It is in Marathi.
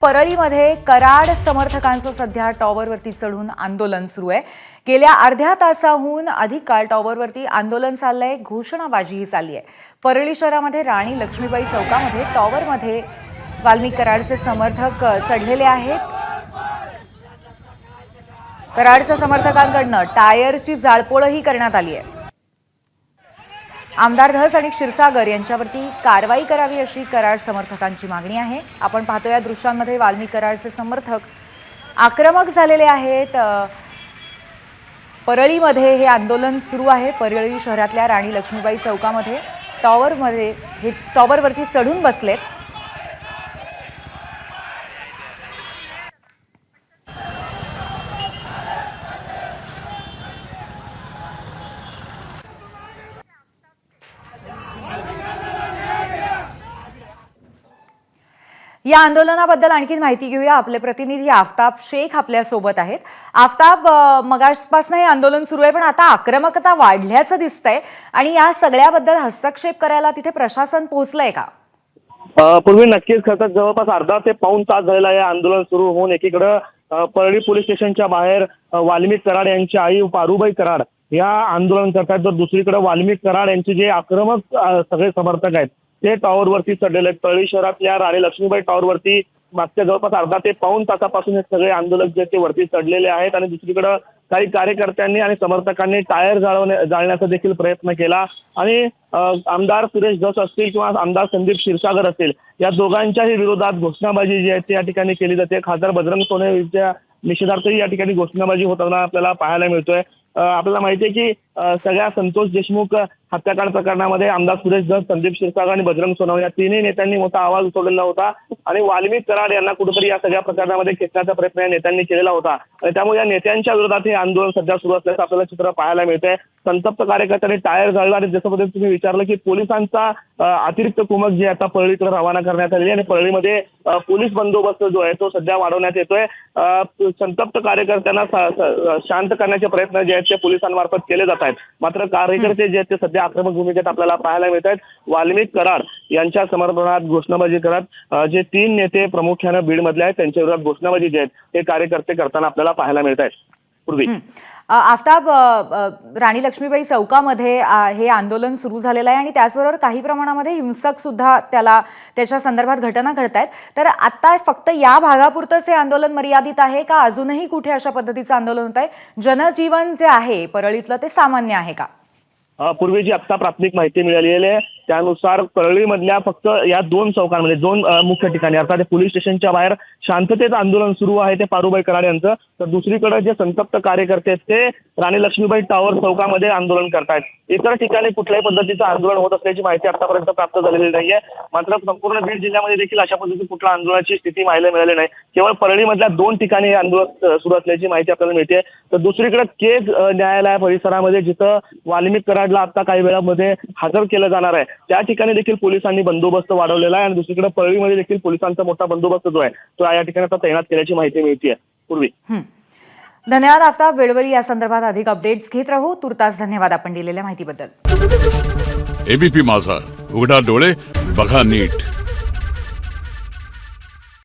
परळीमध्ये कराड समर्थकांचं सध्या टॉवरवरती चढून आंदोलन सुरू आहे। गेल्या अर्ध्या तासाहून अधिक काळ टॉवरवरती आंदोलन चाललंय, घोषणाबाजीही चालली आहे। परळी शहरामध्ये राणी लक्ष्मीबाई चौकामध्ये टॉवरमध्ये वाल्मिक कराडचे समर्थक चढलेले आहेत। कराडच्या समर्थकांकडून टायरची जाळपोळही करण्यात आली आहे। आमदार धस आणि क्षीरसागर यांच्यावरती कारवाई करावी अशी कराड समर्थकांची मागणी आहे। आपण पाहतोय या दृश्यांमध्ये वाल्मिक कराडचे समर्थक आक्रमक झालेले आहेत। परळीमध्ये हे आंदोलन सुरू आहे। परळी शहरातल्या राणी लक्ष्मीबाई चौकामध्ये टॉवरवरती चढून बसलेत। या आंदोलनाबद्दल आणखी माहिती घेऊया। आपले प्रतिनिधी आफताब शेख आपल्या सोबत आहेत। आफताब, मगासपासून हे आंदोलन सुरू आहे, पण आता आक्रमकता वाढल्याचं दिसतंय आणि या सगळ्याबद्दल हस्तक्षेप करायला तिथे प्रशासन पोहोचलंय का? पूर्वी नक्कीच खरं तर जवळपास अर्धा ते पाऊण तास झालेला आहे आंदोलन सुरू होऊन। एकीकडे परळी पोलीस स्टेशनच्या बाहेर वाल्मिक कराड यांची आई पारुबाई कराड या आंदोलन करतात, तर दुसरीकडे वाल्मिक कराड यांचे जे आक्रमक सगळे समर्थक आहेत ते टॉवरवरती चढलेले आहेत। परळी शहरातल्या राणी लक्ष्मीबाई टॉवरवरती मागच्या जवळपास अर्धा ते पाऊण तासापासून हे सगळे आंदोलक जे ते वरती चढलेले आहेत आणि दुसरीकडे काही कार्यकर्त्यांनी आणि समर्थकांनी टायर जाळण्याचा देखील प्रयत्न केला आणि आमदार सुरेश धस असतील किंवा आमदार संदीप क्षीरसागर असतील या दोघांच्याही विरोधात घोषणाबाजी जी आहे ती या ठिकाणी केली जाते। खासदार बजरंग सोनवणेंच्या निषेधार्थही या ठिकाणी घोषणाबाजी होताना आपल्याला पाहायला मिळतोय। आपल्याला माहिती आहे की सगळ्या संतोष देशमुख हत्याकांड प्रकरणामध्ये आमदार सुरेश धस, संदीप क्षीरसागर आणि बजरंग सोनवणे या तिन्ही नेत्यांनी मोठा आवाज उठवलेला होता आणि वाल्मिक कराड यांना कुठेतरी या सगळ्या प्रकरणामध्ये खेचण्याचा प्रयत्न या नेत्यांनी केलेला होता आणि त्यामुळे या नेत्यांच्या विरोधात हे आंदोलन सध्या सुरू असल्याचं आपल्याला चित्र पाहायला मिळतंय। संतप्त कार्यकर्त्यांनी टायर जाळला आणि जसं पद्धतीने तुम्ही विचारलं की पोलिसांचा अतिरिक्त कुमक जी आता परळीकडे रवाना करण्यात आली आणि परळीमध्ये पोलीस बंदोबस्त जो आहे तो सध्या वाढवण्यात येतोय। संतप्त कार्यकर्त्यांना शांत करण्याचे प्रयत्न जे आहेत ते पोलिसांमार्फत केले जात आहेत, मात्र कार्यकर्ते जे आहेत ते सध्या आक्रमक भूमिकेत आपल्याला पाहायला मिळत आहेत। वाल्मिक कराड यांच्या समर्थनात घोषणाबाजी करत जे तीन नेते प्रामुख्याने बीडमधले आहेत त्यांच्या विरोधात घोषणाबाजी जे आहेत ते कार्यकर्ते करताना आपल्याला पाहायला मिळत आहेत। पूर्वी आफताब, राणी लक्ष्मीबाई चौकामध्ये हे आंदोलन सुरू झालेलं आहे आणि त्याचबरोबर काही प्रमाणामध्ये हिंसक सुद्धा त्याच्या संदर्भात घटना घडत आहेत, तर आता फक्त या भागापुरतंच हे आंदोलन मर्यादित आहे का? अजूनही कुठे अशा पद्धतीचं आंदोलन होत आहे? जनजीवन जे आहे परळीतलं ते सामान्य आहे का? पूर्वी जी आता प्राथमिक माहिती मिळालेली आहे त्यानुसार परळीमधल्या फक्त या दोन चौकांमध्ये दोन मुख्य ठिकाणी अर्थात पोलीस स्टेशनच्या बाहेर शांततेत आंदोलन सुरू आहे ते पारुबाई कराड यांचं, तर दुसरीकडे जे संतप्त कार्यकर्ते आहेत ते राणी लक्ष्मीबाई टॉवर चौकामध्ये आंदोलन करतायत। इतर ठिकाणी कुठल्याही पद्धतीचं आंदोलन होत असल्याची माहिती आतापर्यंत प्राप्त झालेली नाहीये, मात्र संपूर्ण बीड जिल्ह्यामध्ये देखील अशा पद्धतीची कुठल्या आंदोलनाची स्थिती पाहायला मिळाली नाही। केवळ परळीमधल्या दोन ठिकाणी आंदोलन सुरू असल्याची माहिती आपल्याला मिळते, तर दुसरीकडे केज न्यायालय परिसरामध्ये जिथं वाल्मिक कराडला आता काही वेळामध्ये हजर केलं जाणार आहे त्या ठिकाणी देखील पोलिसांनी बंदोबस्त वाढवलेला आहे आणि दुसरीकडे परळीमध्ये देखील पोलिसांचा मोठा बंदोबस्त जो आहे तो या ठिकाणी आता तैनात केल्याची माहिती मिळते। पूर्वी धन्यवाद आफताब, वेळोवेळी या संदर्भात अधिक अपडेट्स घेत राहू। तुर्तास धन्यवाद आपण दिलेल्या माहितीबद्दल। एबीपी माझा, उघडा डोळे बघा नीट।